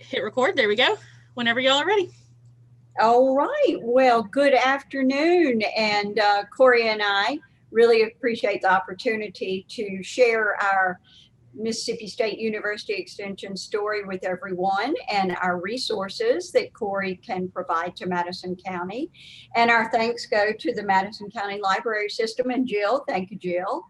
Hit record. There we go. Whenever y'all are ready. All right. Well, good afternoon. And Corey and I really appreciate the opportunity to share our Mississippi State University Extension story with everyone and our resources that Corey can provide to Madison County. And our thanks go to the Madison County Library System and Jill. Thank you, Jill.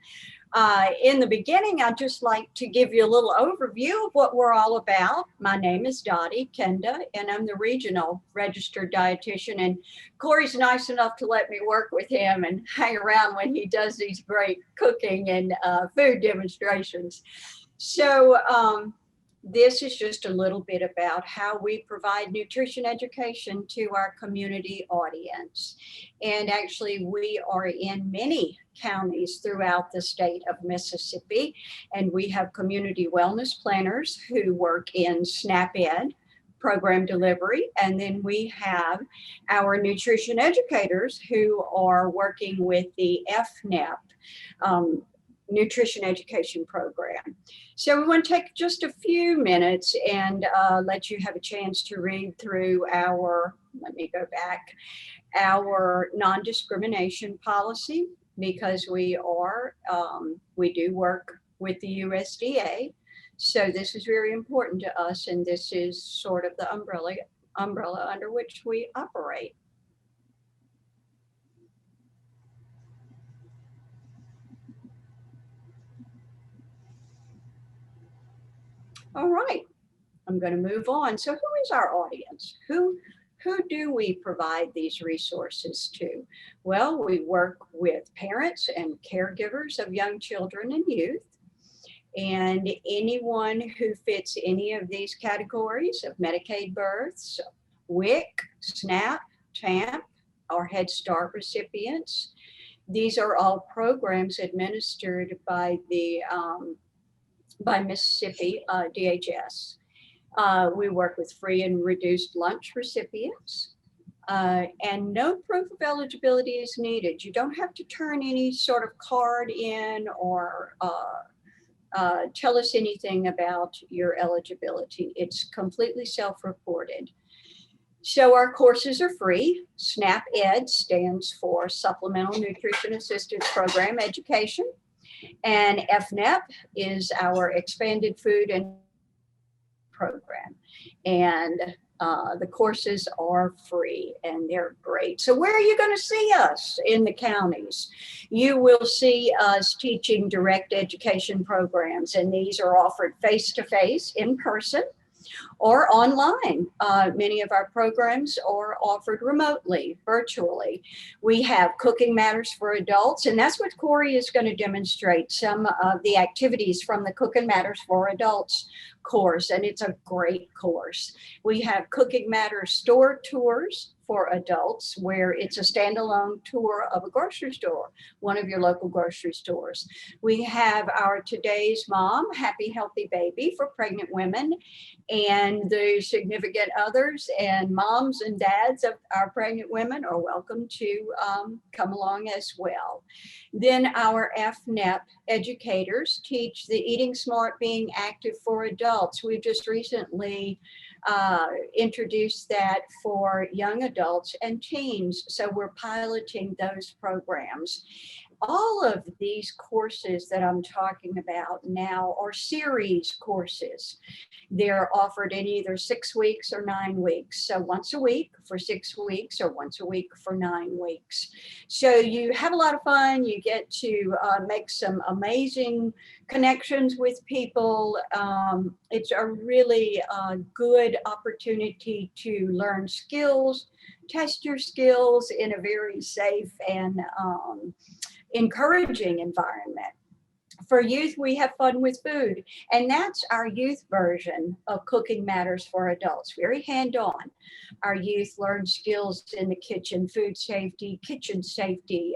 In the beginning, I'd just like to give you a little overview of what we're all about. My name is Dottie Kenda, and I'm the regional registered dietitian. And Corey's nice enough to let me work with him and hang around when he does these great cooking and food demonstrations. So this is just a little bit about how we provide nutrition education to our community audience. And actually, we are in many counties throughout the state of Mississippi, and we have community wellness planners who work in SNAP-Ed program delivery, and then we have our nutrition educators who are working with the EFNEP nutrition education program. So we want to take just a few minutes and let you have a chance to read through our, our non-discrimination policy, because we do work with the USDA. So this is very important to us, and this is sort of the umbrella under which we operate. All right, I'm going to move on. So who is our audience? Who do we provide these resources to? Well, we work with parents and caregivers of young children and youth, and anyone who fits any of these categories of Medicaid births, WIC, SNAP, TAMP, or Head Start recipients. These are all programs administered by the Mississippi DHS. We work with free and reduced lunch recipients, and no proof of eligibility is needed. You don't have to turn any sort of card in or tell us anything about your eligibility. It's completely self-reported. So our courses are free. SNAP-Ed stands for Supplemental Nutrition Assistance Program Education. And EFNEP is our expanded food and program. And the courses are free and they're great. So where are you going to see us in the counties? You will see us teaching direct education programs, and these are offered face-to-face in person or online. Many of our programs are offered remotely, virtually. We have Cooking Matters for Adults, and that's what Corey is going to demonstrate, some of the activities from the Cooking Matters for Adults course, and it's a great course. We have Cooking Matters store tours for adults, where it's a standalone tour of a grocery store, one of your local grocery stores. We have our Today's Mom, Happy Healthy Baby for pregnant women and the significant others, and moms and dads of our pregnant women are welcome to come along as well. Then our EFNEP educators teach the Eating Smart, Being Active for adults. We've just recently introduced that for young adults and teens. So we're piloting those programs. All of these courses that I'm talking about now are series courses. They're offered in either 6 weeks or 9 weeks. So once a week for 6 weeks or once a week for 9 weeks. So you have a lot of fun. You get to make some amazing connections with people. It's a really good opportunity to learn skills, test your skills in a very safe and encouraging environment. For youth, we have fun with food, and that's our youth version of Cooking Matters for Adults, very hands-on. Our youth learn skills in the kitchen, food safety, kitchen safety,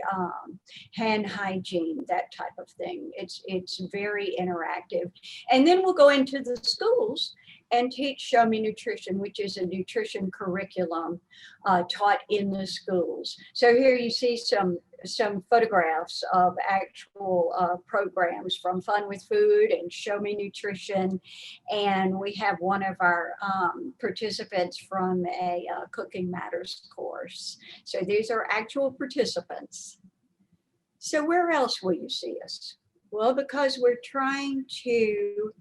hand hygiene, that type of thing. It's very interactive. And then we'll go into the schools and teach Show Me Nutrition, which is a nutrition curriculum taught in the schools. So here you see some photographs of actual programs from Fun with Food and Show Me Nutrition. And we have one of our participants from a Cooking Matters course. So these are actual participants. So where else will you see us? Well, because we're trying to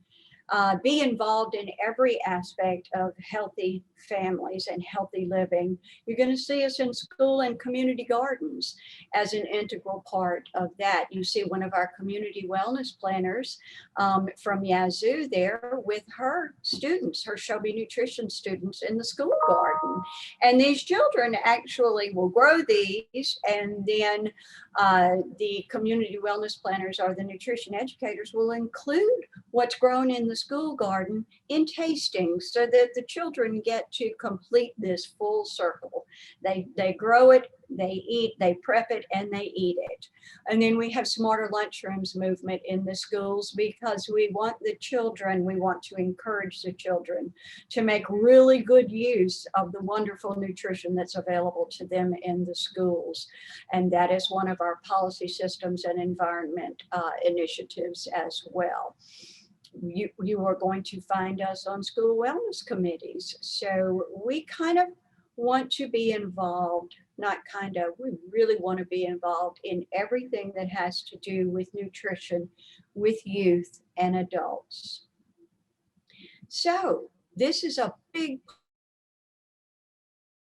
be involved in every aspect of healthy families and healthy living. You're going to see us in school and community gardens as an integral part of that. You see one of our community wellness planners from Yazoo there with her students, her Show Me Nutrition students in the school garden. And these children actually will grow these, and then the community wellness planners or the nutrition educators will include what's grown in the school garden in tastings so that the children get to complete this full circle. They grow it, they eat, they prep it, and they eat it. And then we have Smarter Lunchrooms movement in the schools because we want the children, we want to encourage the children to make really good use of the wonderful nutrition that's available to them in the schools. And that is one of our policy systems and environment initiatives as well. You are going to find us on school wellness committees. So we kind of want to be involved, not kind of, we really want to be involved in everything that has to do with nutrition with youth and adults. So this is a big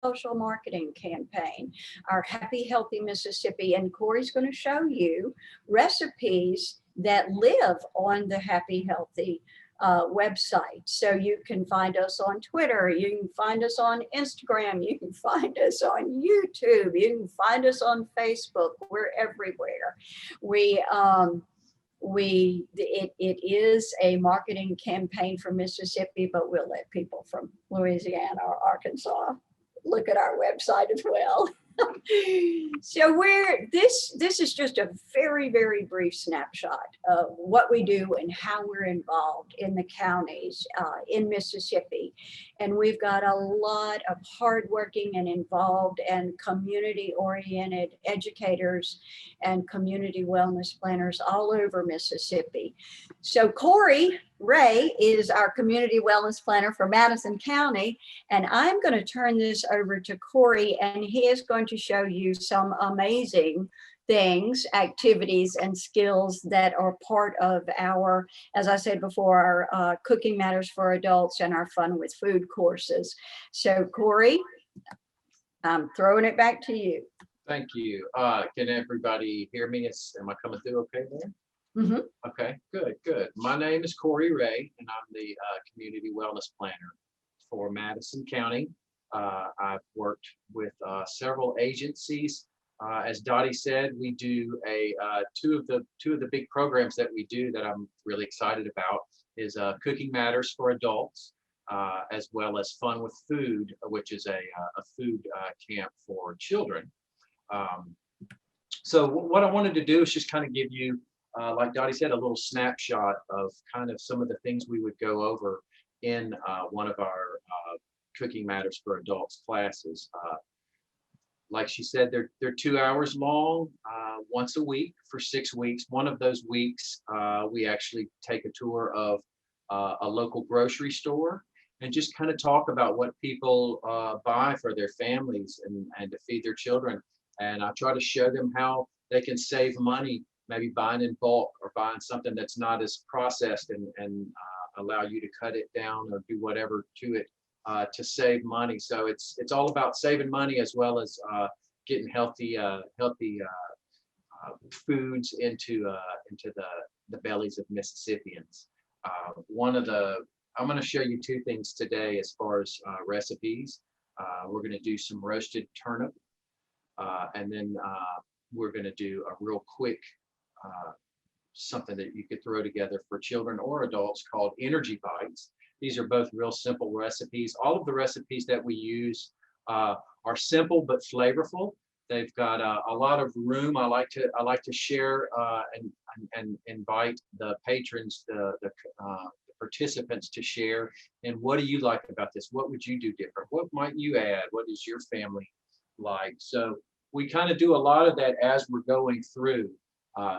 social marketing campaign, our Happy Healthy Mississippi, and Corey's going to show you recipes that live on the Happy Healthy website. So you can find us on Twitter, you can find us on Instagram, you can find us on YouTube, you can find us on Facebook. We're everywhere. It is a marketing campaign for Mississippi, but we'll let people from Louisiana or Arkansas look at our website as well. So this is just a very, very brief snapshot of what we do and how we're involved in the counties in Mississippi. And we've got a lot of hardworking and involved and community-oriented educators and community wellness planners all over Mississippi. So Corey Ray is our community wellness planner for Madison County, and I'm going to turn this over to Corey, and he is going to show you some amazing things, activities, and skills that are part of our, as I said before, our Cooking Matters for Adults and our Fun with Food courses. So Corey, I'm throwing it back to you. Thank you. Can everybody hear me? Am I coming through okay there? Mm-hmm. Okay, good. My name is Corey Ray, and I'm the community wellness planner for Madison County. I've worked with several agencies. As Dottie said, we do two of the big programs that we do that I'm really excited about is Cooking Matters for Adults, as well as Fun with Food, which is a food camp for children. So what I wanted to do is just kind of give you, like Dottie said, a little snapshot of kind of some of the things we would go over in one of our Cooking Matters for Adults classes. Like she said, they're 2 hours long, once a week for 6 weeks. One of those weeks, we actually take a tour of a local grocery store and just kind of talk about what people buy for their families and to feed their children. And I try to show them how they can save money, maybe buying in bulk or buying something that's not as processed and allow you to cut it down or do whatever to it to save money. So it's all about saving money as well as getting healthy foods into the bellies of Mississippians. I'm going to show you two things today as far as recipes. We're going to do some roasted turnip, and then we're going to do a real quick something that you could throw together for children or adults called energy bites. These are both real simple recipes. All of the recipes that we use are simple but flavorful. They've got a lot of room. I like to share and invite the patrons, the participants to share. And what do you like about this? What would you do different? What might you add? What is your family like? So we kind of do a lot of that as we're going through.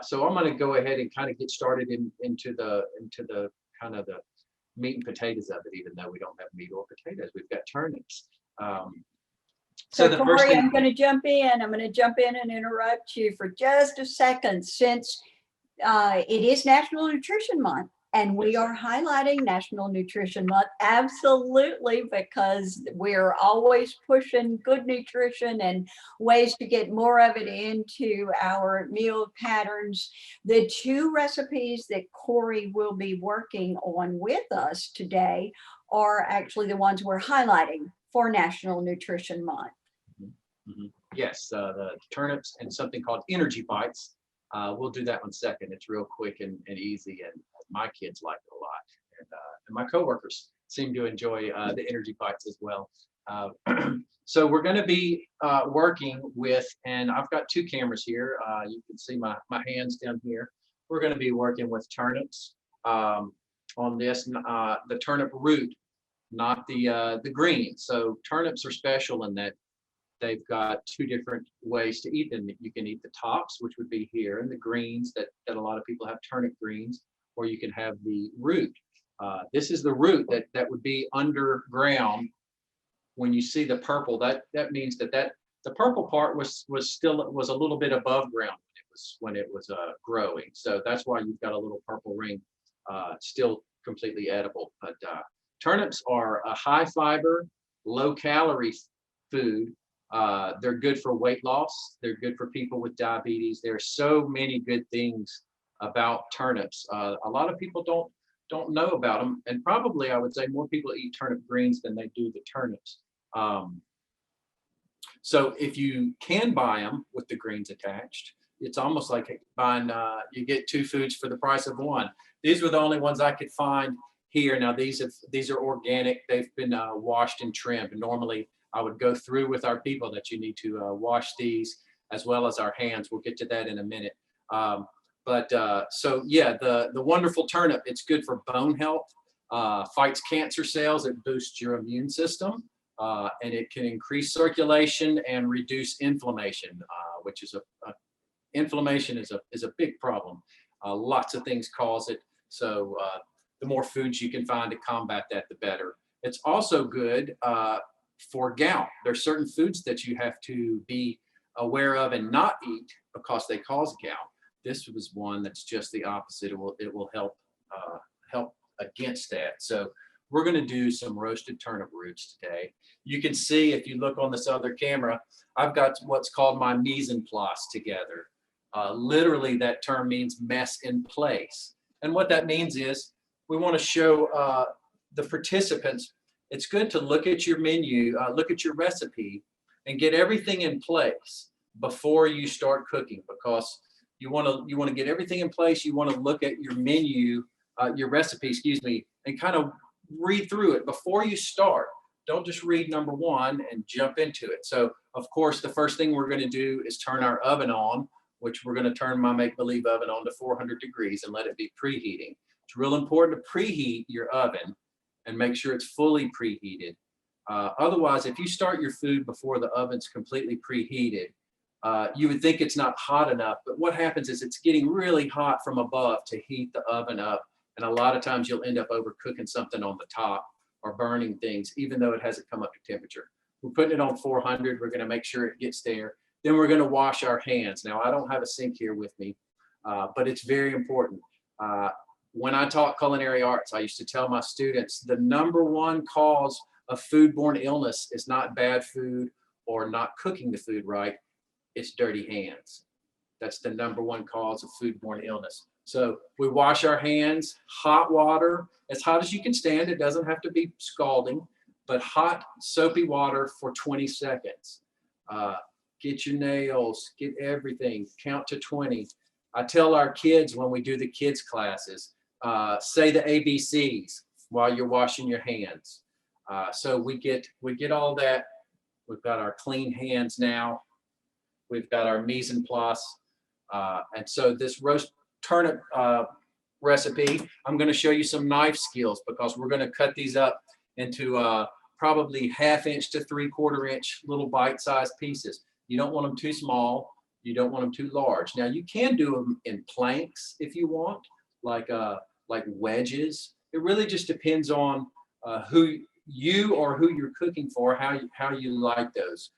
So I'm going to go ahead and kind of get started into the kind of the meat and potatoes of it, even though we don't have meat or potatoes. We've got turnips. So the Corey, first thing, I'm going to jump in. I'm going to jump in and interrupt you for just a second, since it is National Nutrition Month, and we are highlighting National Nutrition Month, absolutely, because we're always pushing good nutrition and ways to get more of it into our meal patterns. The two recipes that Corey will be working on with us today are actually the ones we're highlighting for National Nutrition Month. Yes, the turnips and something called energy bites. We'll do that one second. It's real quick and easy, and my kids like it a lot, and my coworkers seem to enjoy the energy bites as well. So we're going to be working with, and I've got two cameras here. You can see my hands down here. We're going to be working with turnips on this, the turnip root, not the green. So turnips are special in that they've got two different ways to eat them. You can eat the tops, which would be here, and the greens that a lot of people have, turnip greens, or you can have the root. This is the root that would be underground. When you see the purple, that means that the purple part was a little bit above ground when it was growing. So that's why you've got a little purple ring, still completely edible. But turnips are a high fiber, low calorie food. They're good for weight loss. They're good for people with diabetes. There are so many good things about turnips. A lot of people don't know about them, and probably I would say more people eat turnip greens than they do the turnips. So if you can buy them with the greens attached, it's almost like buying, you get two foods for the price of one. These were the only ones I could find here. Now these are organic. They've been washed and trimmed. Normally I would go through with our people that you need to wash these as well as our hands. We'll get to that in a minute. So yeah, the wonderful turnip, it's good for bone health, fights cancer cells, it boosts your immune system, and it can increase circulation and reduce inflammation, which is inflammation is a big problem. Lots of things cause it. So the more foods you can find to combat that, the better. It's also good for gout. There's certain foods that you have to be aware of and not eat because they cause gout. This was one that's just the opposite. It will help against that. So we're going to do some roasted turnip roots today. You can see if you look on this other camera, I've got what's called my mise en place together. Literally, that term means mess in place. And what that means is we want to show the participants, it's good to look at your menu, look at your recipe, and get everything in place before you start cooking, because you want to get everything in place. You want to look at your menu, your recipe, excuse me, and kind of read through it before you start. Don't just read number one and jump into it. So, of course, the first thing we're going to do is turn our oven on, which we're going to turn my make-believe oven on to 400 degrees and let it be preheating. It's real important to preheat your oven and make sure it's fully preheated. Otherwise, if you start your food before the oven's completely preheated, you would think it's not hot enough, but what happens is it's getting really hot from above to heat the oven up. And a lot of times you'll end up overcooking something on the top or burning things, even though it hasn't come up to temperature. We're putting it on 400. We're going to make sure it gets there. Then we're going to wash our hands. Now, I don't have a sink here with me, but it's very important. When I taught culinary arts, I used to tell my students the number one cause of foodborne illness is not bad food or not cooking the food right. It's dirty hands. That's the number one cause of foodborne illness. So we wash our hands, hot water, as hot as you can stand. It doesn't have to be scalding, but hot soapy water for 20 seconds. Get your nails, get everything, count to 20. I tell our kids when we do the kids classes, say the ABCs while you're washing your hands. So we get all that. We've got our clean hands now. We've got our mise en place. And so this roast turnip recipe, I'm going to show you some knife skills because we're going to cut these up into probably 1/2 inch to 3/4 inch little bite-sized pieces. You don't want them too small. You don't want them too large. Now you can do them in planks if you want, like wedges. It really just depends on who you're cooking for, how you like those.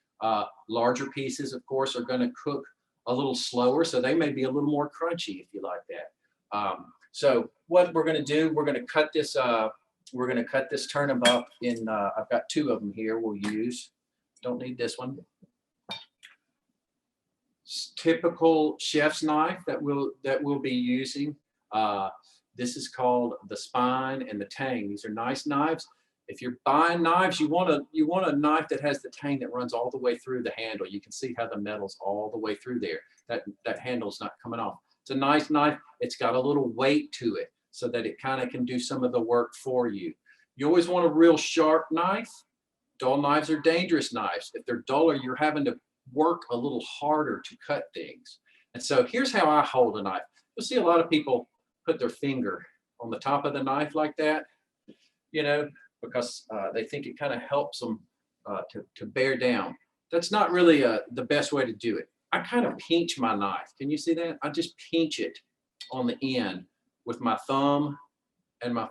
Larger pieces, of course, are going to cook a little slower, so they may be a little more crunchy if you like that. So what we're going to do, we're going to cut this. We're going to cut this turnip up in. I've got 2 of them here. We'll use. Don't need this one. Typical chef's knife that we'll be using. This is called the Spine and the Tang. These are nice knives. If you're buying knives, you want a knife that has the tang that runs all the way through the handle. You can see how the metal's all the way through there. That handle's not coming off. It's a nice knife. It's got a little weight to it so that it kind of can do some of the work for you. You always want a real sharp knife. Dull knives are dangerous knives. If they're duller, you're having to work a little harder to cut things. And so here's how I hold a knife. You'll see a lot of people put their finger on the top of the knife like that, because they think it kind of helps them to bear down. That's not really the best way to do it. I kind of pinch my knife. Can you see that? I just pinch it on the end with my thumb and my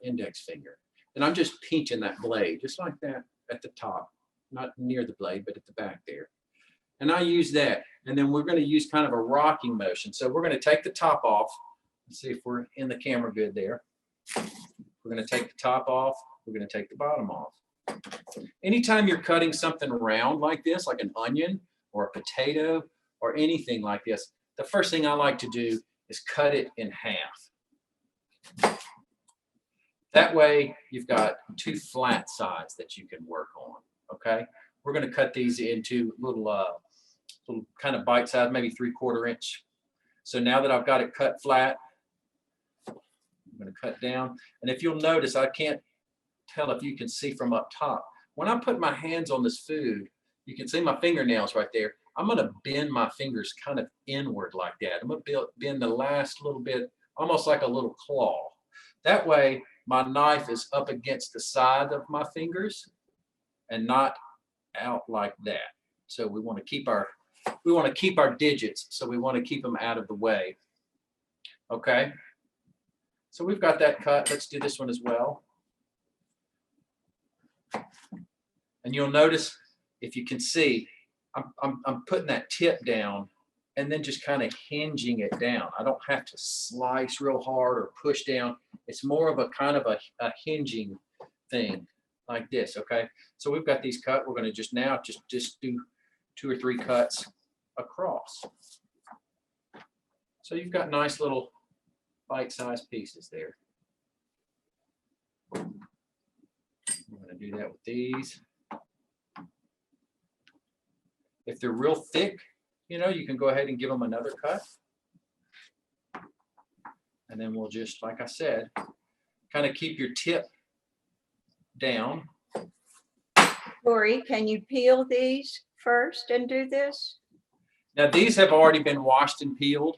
index finger. And I'm just pinching that blade, just like that at the top, not near the blade, but at the back there. And I use that. And then we're going to use kind of a rocking motion. So we're going to take the top off. Let's see if we're in the camera good there. We're going to take the top off. We're going to take the bottom off. Anytime you're cutting something round like this, like an onion or a potato or anything like this, the first thing I like to do is cut it in half. That way you've got 2 flat sides that you can work on, okay? We're going to cut these into little kind of bite size, maybe 3/4 inch. So now that I've got it cut flat, I'm going to cut down. And if you'll notice, I can't tell if you can see from up top. When I put my hands on this food, you can see my fingernails right there. I'm going to bend my fingers kind of inward like that. I'm going to bend the last little bit, almost like a little claw. That way, my knife is up against the side of my fingers and not out like that. So we want to keep our digits, so we want to keep them out of the way. Okay. So we've got that cut. Let's do this one as well. And you'll notice, if you can see, I'm putting that tip down and then just kind of hinging it down. I don't have to slice real hard or push down. It's more of a kind of a hinging thing like this, okay? So we've got these cut. We're going to just now just do 2 or 3 cuts across. So you've got nice little bite-sized pieces there. We're going to do that with these. If they're real thick, you can go ahead and give them another cut. And then we'll just, like I said, kind of keep your tip down. Lori, can you peel these first and do this? Now these have already been washed and peeled.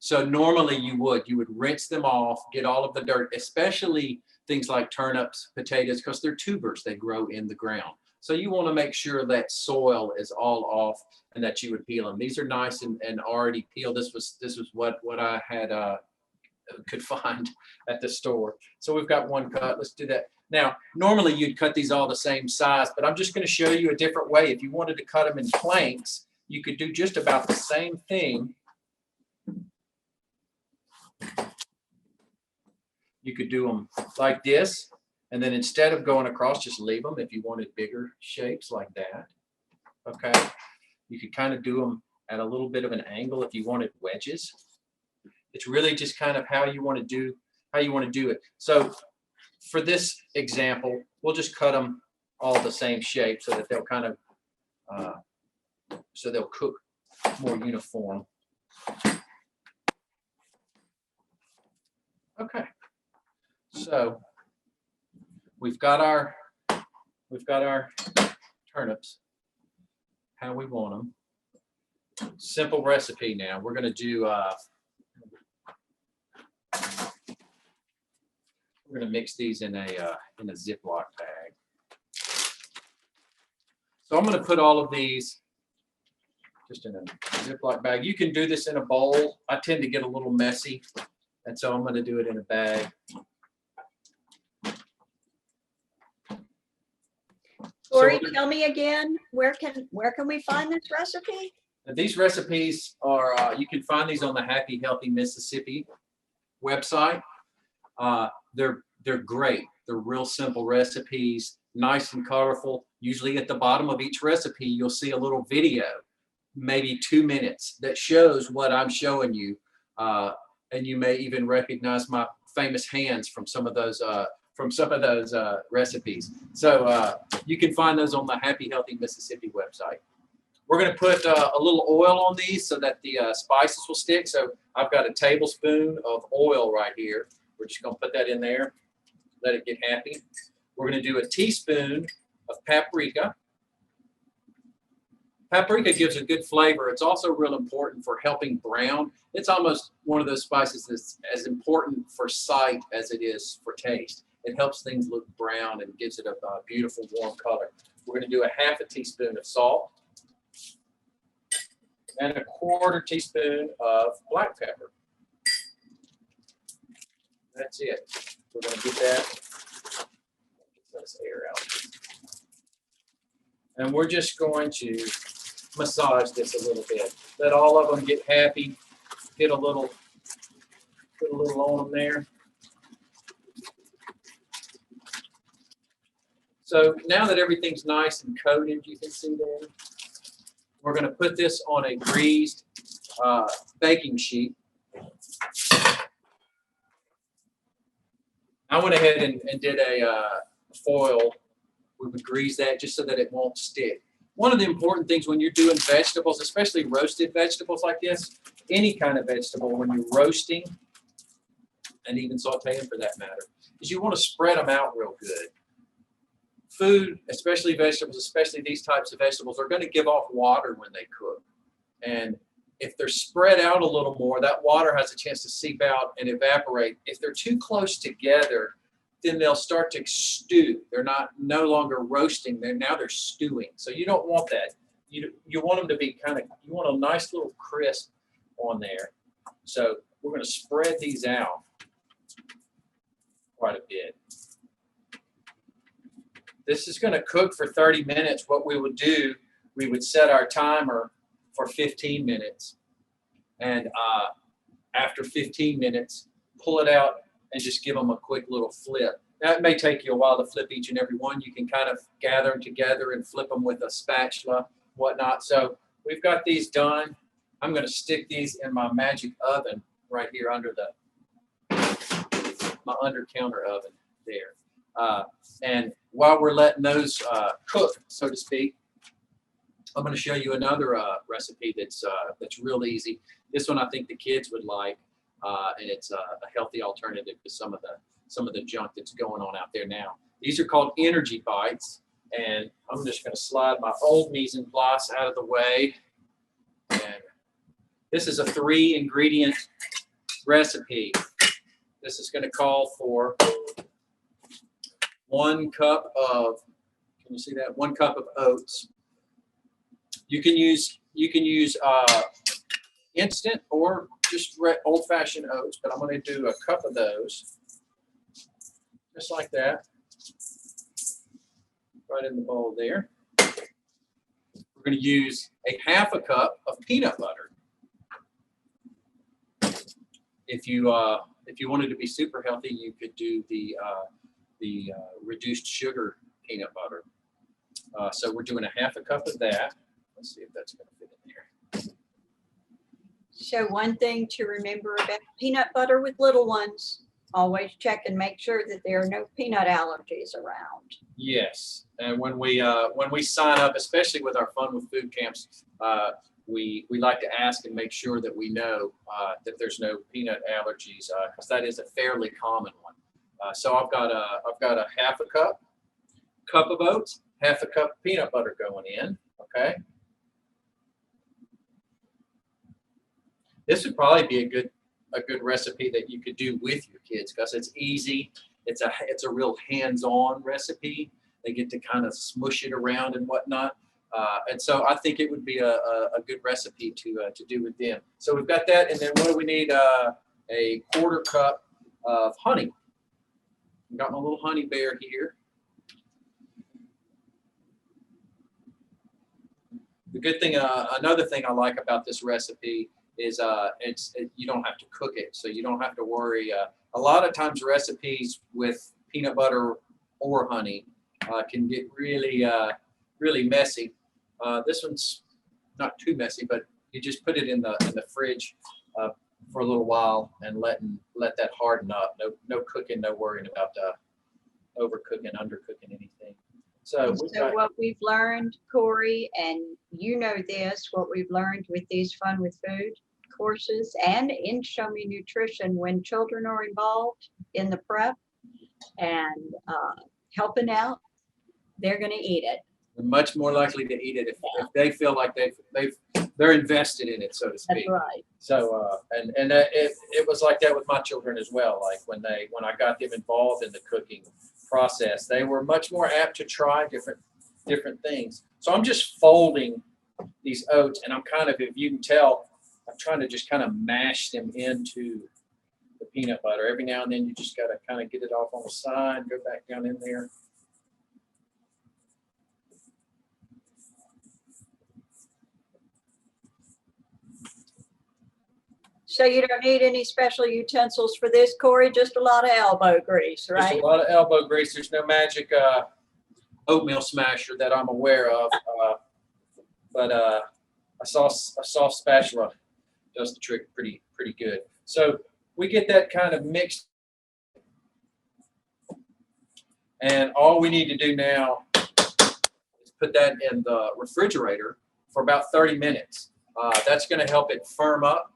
So normally you would rinse them off, get all of the dirt, especially things like turnips, potatoes, because they're tubers, they grow in the ground. So you want to make sure that soil is all off and that you would peel them. These are nice and already peeled. This was what I had could find at the store. So we've got 1 cut. Let's do that. Now, normally you'd cut these all the same size, but I'm just going to show you a different way. If you wanted to cut them in planks, you could do just about the same thing. You could do them like this. And then instead of going across, just leave them if you wanted bigger shapes like that. Okay. You could kind of do them at a little bit of an angle if you wanted wedges. It's really just kind of how you want to do it. So for this example, we'll just cut them all the same shape so that they'll kind of so they'll cook more uniform. Okay. So we've got our turnips how we want them. Simple recipe now. We're going to do We're gonna mix these in a Ziploc bag. So I'm gonna put all of these just in a Ziploc bag. You can do this in a bowl. I tend to get a little messy, and so I'm gonna do it in a bag. Corey, tell me again, where can we find this recipe? These recipes are, you can find these on the Happy Healthy Mississippi website. They're great. They're real simple recipes, nice and colorful. Usually at the bottom of each recipe, you'll see a little video, maybe 2 minutes, that shows what I'm showing you. And you may even recognize my famous hands from some of those recipes. So you can find those on the Happy Healthy Mississippi website. We're going to put a little oil on these so that the spices will stick. So I've got a tablespoon of oil right here. We're just going to put that in there, let it get happy. We're going to do a teaspoon of paprika. Paprika gives a good flavor. It's also real important for helping brown. It's almost one of those spices that's as important for sight as it is for taste. It helps things look brown and gives it a beautiful warm color. We're going to do a half a teaspoon of salt and a quarter teaspoon of black pepper. That's it. We're going to get that. Let's air out. And we're just going to massage this a little bit. Let all of them get happy. Put a little on them there. So now that everything's nice and coated, you can see there, we're going to put this on a greased baking sheet. I went ahead and did a foil. We would grease that just so that it won't stick. One of the important things when you're doing vegetables, especially roasted vegetables like this, any kind of vegetable, when you're roasting, and even sauteing for that matter, is you want to spread them out real good. Food, especially vegetables, especially these types of vegetables, are going to give off water when they cook. And if they're spread out a little more, that water has a chance to seep out and evaporate. If they're too close together, then they'll start to stew. They're no longer roasting. Now they're stewing. So you don't want that. You want them to be you want a nice little crisp on there. So we're going to spread these out quite a bit. This is going to cook for 30 minutes. What we would do, we would set our timer for 15 minutes. And after 15 minutes, pull it out and just give them a quick little flip. Now, it may take you a while to flip each and every one. You can kind of gather them together and flip them with a spatula, whatnot. So we've got these done. I'm going to stick these in my magic oven right here under my under counter oven there. And while we're letting those cook, so to speak, I'm going to show you another recipe that's real easy. This one I think the kids would like, and it's a healthy alternative to some of the junk that's going on out there now. These are called energy bites, and I'm just going to slide my old mise en place out of the way. And this is a 3-ingredient recipe. This is going to call for 1 cup of, can you see that? 1 cup of oats. You can use instant or just old-fashioned oats, but I'm going to do a cup of those, just like that, right in the bowl there. We're going to use a half a cup of peanut butter. If you wanted to be super healthy, you could do the reduced sugar peanut butter. So we're doing a half a cup of that. Let's see if that's going to fit in there. So one thing to remember about peanut butter with little ones, always check and make sure that there are no peanut allergies around. Yes, and when we sign up, especially with our Fun with Food camps, we like to ask and make sure that we know that there's no peanut allergies, because that is a fairly common one. So I've got a half a cup of oats, half a cup of peanut butter going in. Okay. This would probably be a good recipe that you could do with your kids, because it's easy it's a real hands-on recipe. They get to kind of smush it around and whatnot. And so I think it would be a good recipe to do with them. So we've got that, and then what do we need? A quarter cup of honey. I've got my little honey bear here. The good thing, another thing I like about this recipe is you don't have to cook it, so you don't have to worry. A lot of times recipes with peanut butter or honey can get really messy. This one's not too messy, but you just put it in the fridge for a little while and let that harden up. No cooking, no worrying about overcooking, undercooking anything. So what we've learned, Corey, and you know this, what we've learned with these Fun with Food courses and in Show Me Nutrition, when children are involved in the prep and helping out, they're going to eat it. They're much more likely to eat it if they feel like they're invested in it, so to speak. That's right. So it was like that with my children as well. Like when I got them involved in the cooking process, they were much more apt to try different things. So I'm just folding these oats, and I'm kind of, if you can tell, I'm trying to just kind of mash them into the peanut butter. Every now and then you just got to kind of get it off on the side, go back down in there. So you don't need any special utensils for this, Corey, just a lot of elbow grease, right? Just a lot of elbow grease. There's no magic oatmeal smasher that I'm aware of, but a soft spatula does the trick pretty good. So we get that kind of mixed, and all we need to do now is put that in the refrigerator for about 30 minutes. That's going to help it firm up.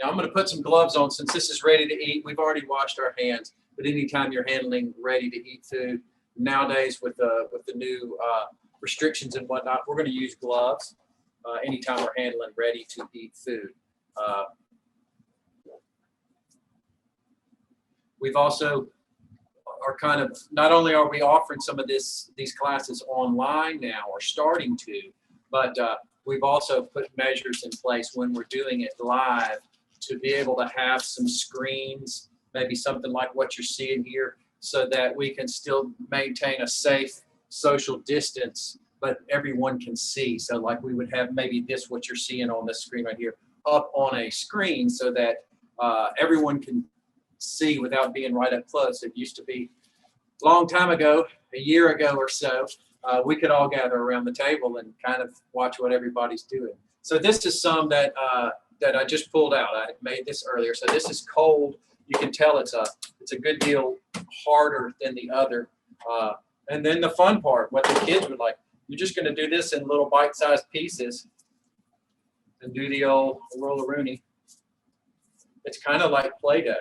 Now I'm going to put some gloves on since this is ready to eat. We've already washed our hands, but anytime you're handling ready to eat food nowadays with the new restrictions and whatnot, we're going to use gloves anytime we're handling ready to eat food. We've also are kind of, not only are we offering some of these classes online now, or starting to, but we've also put measures in place when we're doing it live to be able to have some screens, maybe something like what you're seeing here, so that we can still maintain a safe social distance, but everyone can see. So like we would have maybe what you're seeing on this screen right here up on a screen so that everyone can see without being right up close. It used to be a long time ago, a year ago or so, we could all gather around the table and kind of watch what everybody's doing. So this is some that I just pulled out. I made this earlier. So this is cold. You can tell it's a good deal harder than the other. And then the fun part, what the kids would like, you're just going to do this in little bite-sized pieces and do the old roll-a-rooney. It's kind of like Play-Doh.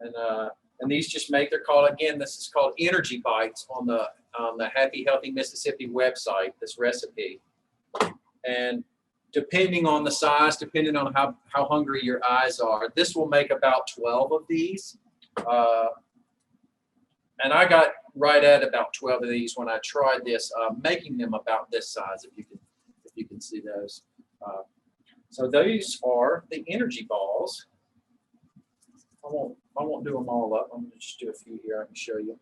And these just make, they're called, again, this is called Energy Bites on the Happy Healthy Mississippi website, this recipe. And depending on the size, depending on how hungry your eyes are, this will make about 12 of these. And I got right at about 12 of these when I tried this, making them about this size, if you can see those. So those are the energy balls. I won't do them all up. I'm going to just do a few here. I can show you.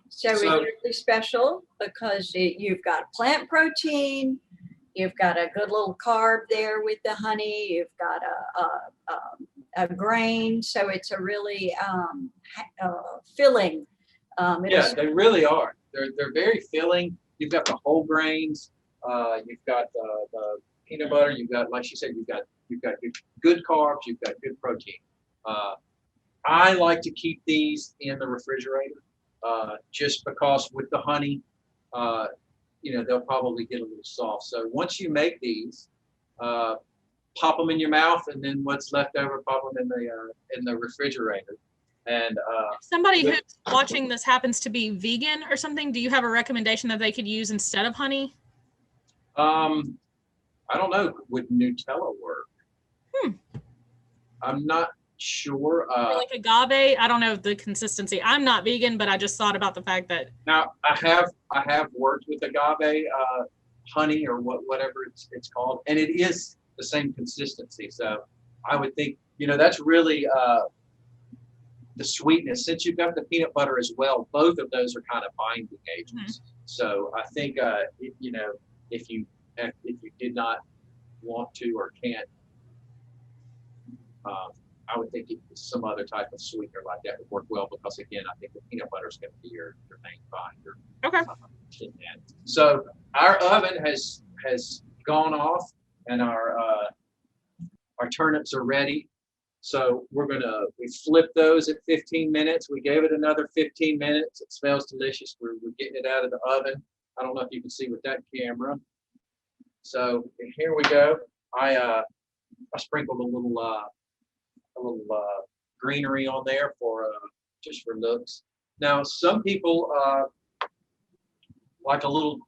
So it's really special because you've got plant protein, you've got a good little carb there with the honey, you've got a grain, so it's a really filling. Yeah, they really are. They're very filling. You've got the whole grains. You've got the peanut butter. You've got, like she said, you've got good carbs. You've got good protein. I like to keep these in the refrigerator just because with the honey, they'll probably get a little soft. So once you make these, pop them in your mouth, and then what's left over, pop them in the refrigerator. And if somebody who's watching this happens to be vegan or something, do you have a recommendation that they could use instead of honey? I don't know, would Nutella work? I'm not sure. Or like agave, I don't know the consistency. I'm not vegan, but I just thought about the fact that Now I have worked with agave honey or whatever it's called, and it is the same consistency. So I would think, that's really the sweetness. Since you've got the peanut butter as well, both of those are kind of binding agents. So I think if you did not want to or can't, I would think some other type of sweetener like that would work well, because again, I think the peanut butter is going to be your main binder. okay. In that. So our oven has gone off, and our turnips are ready. So we flip those at 15 minutes. We gave it another 15 minutes. It smells delicious. We're getting it out of the oven. I don't know if you can see with that camera. So here we go. I sprinkled a little greenery on there for just for looks. Now, some people like a little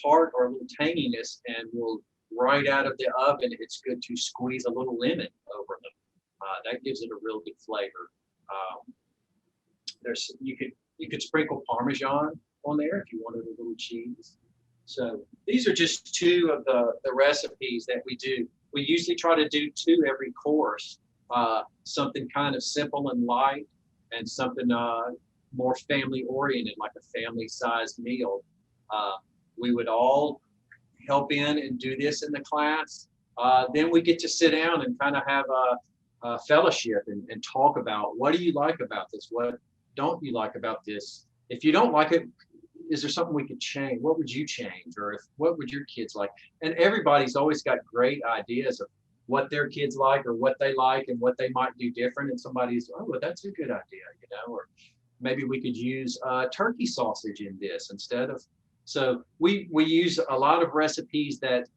tart or a little tanginess, and will right out of the oven, it's good to squeeze a little lemon over them. That gives it a real good flavor. You could sprinkle Parmesan on there if you wanted a little cheese. So these are just two of the recipes that we do. We usually try to do 2 every course. Something kind of simple and light, and something more family oriented, like a family sized meal. We would all help in and do this in the class. Then we get to sit down and kind of have a fellowship and talk about, what do you like about this? What don't you like about this? If you don't like it, is there something we could change? What would you change? Or what would your kids like? And everybody's always got great ideas of what their kids like, or what they like, and what they might do different. And somebody's, oh, well, that's a good idea, or maybe we could use turkey sausage in this instead of. So we use a lot of recipes that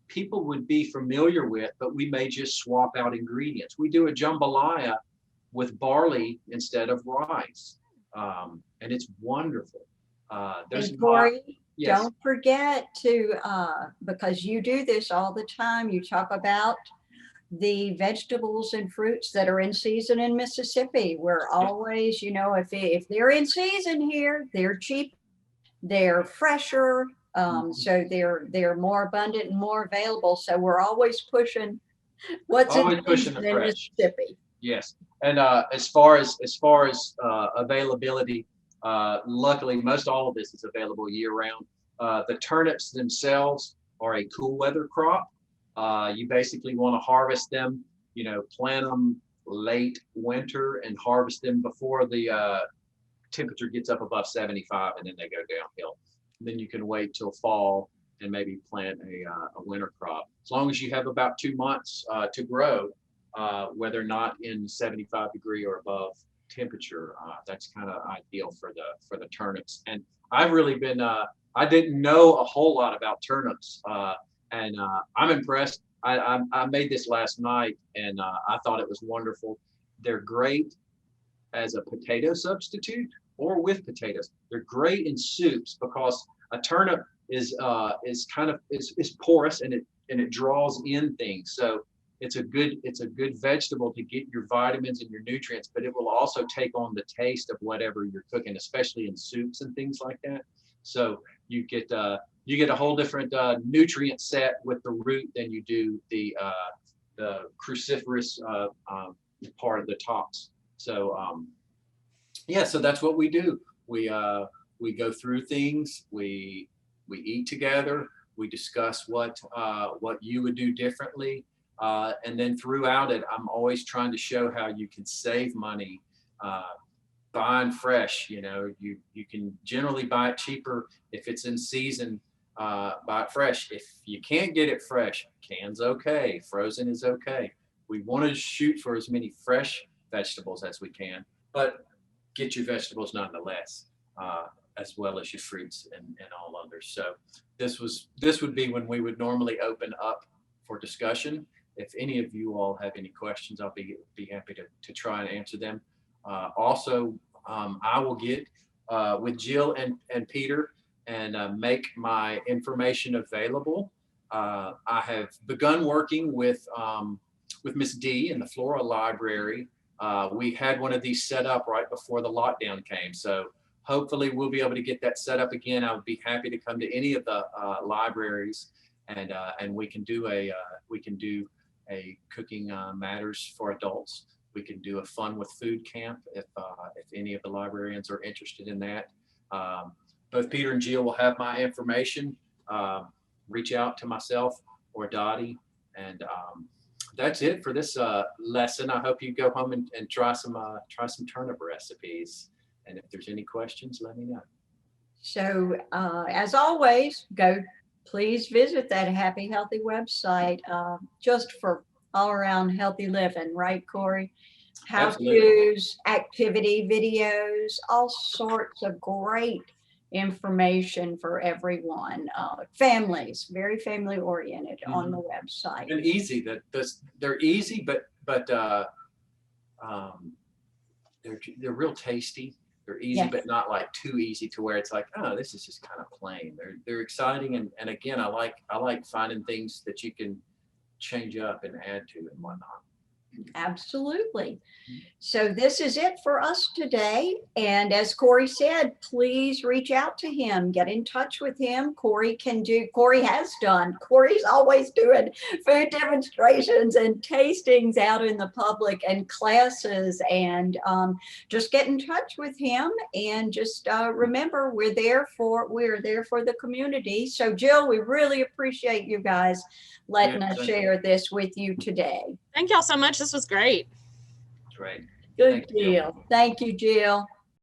people would be familiar with, but we may just swap out ingredients. We do a jambalaya with barley instead of rice, and it's wonderful. And Corey, yes. don't forget to, because you do this all the time, you talk about the vegetables and fruits that are in season in Mississippi. We're always, if they're in season here, they're cheap, they're fresher, so they're more abundant and more available. So we're always pushing what's in season in Mississippi. Yes, and as far as availability, luckily most all of this is available year round. The turnips themselves are a cool weather crop. You basically want to harvest them, plant them late winter and harvest them before the temperature gets up above 75, and then they go downhill. Then you can wait till fall and maybe plant a winter crop. As long as you have about 2 months to grow, whether or not in 75 degree or above temperature, that's kind of ideal for the turnips. And I've really been, I didn't know a whole lot about turnips, and I'm impressed. I made this last night, and I thought it was wonderful. They're great as a potato substitute or with potatoes. They're great in soups because a turnip is porous, and it draws in things. So it's a good vegetable to get your vitamins and your nutrients, but it will also take on the taste of whatever you're cooking, especially in soups and things like that. So you get a whole different nutrient set with the root than you do the cruciferous part of the tops. So so that's what we do. We go through things. We eat together. We discuss what you would do differently. And then throughout it, I'm always trying to show how you can save money buying fresh. You can generally buy it cheaper if it's in season. Buy it fresh. If you can't get it fresh, can's okay. Frozen is okay. We want to shoot for as many fresh vegetables as we can, but get your vegetables nonetheless, as well as your fruits and all others. So this would be when we would normally open up for discussion. If any of you all have any questions, I'll be happy to try and answer them. Also, I will get with Jill and Peter and make my information available I have begun working with Miss D in the Floral Library. We had one of these set up right before the lockdown came, so hopefully we'll be able to get that set up again. I would be happy to come to any of the libraries, and we can do a cooking matters for adults. We can do a fun with food camp if any of the librarians are interested in that. Both Peter and Jill will have my information. Reach out to myself or Dottie, and that's it for this lesson. I hope you go home and try some turnip recipes. And if there's any questions, let me know. So as always, please visit that Happy Healthy website just for all around healthy living, right, Corey? How-tos, activity videos, all sorts of great information for everyone. Families, very family oriented on the website. And easy. They're easy, but they're real tasty. They're easy, yes, but not like too easy to where it's like, oh, this is just kind of plain. They're exciting, and again, I like finding things that you can change up and add to and whatnot. Absolutely. So this is it for us today. And as Corey said, please reach out to him, get in touch with him. Corey's always doing food demonstrations and tastings out in the public and classes, and just get in touch with him, and just remember, we're there for the community. So Jill, we really appreciate you guys letting us share this with you today. Thank y'all so much. This was great. Great. Good deal. Thank you, Jill.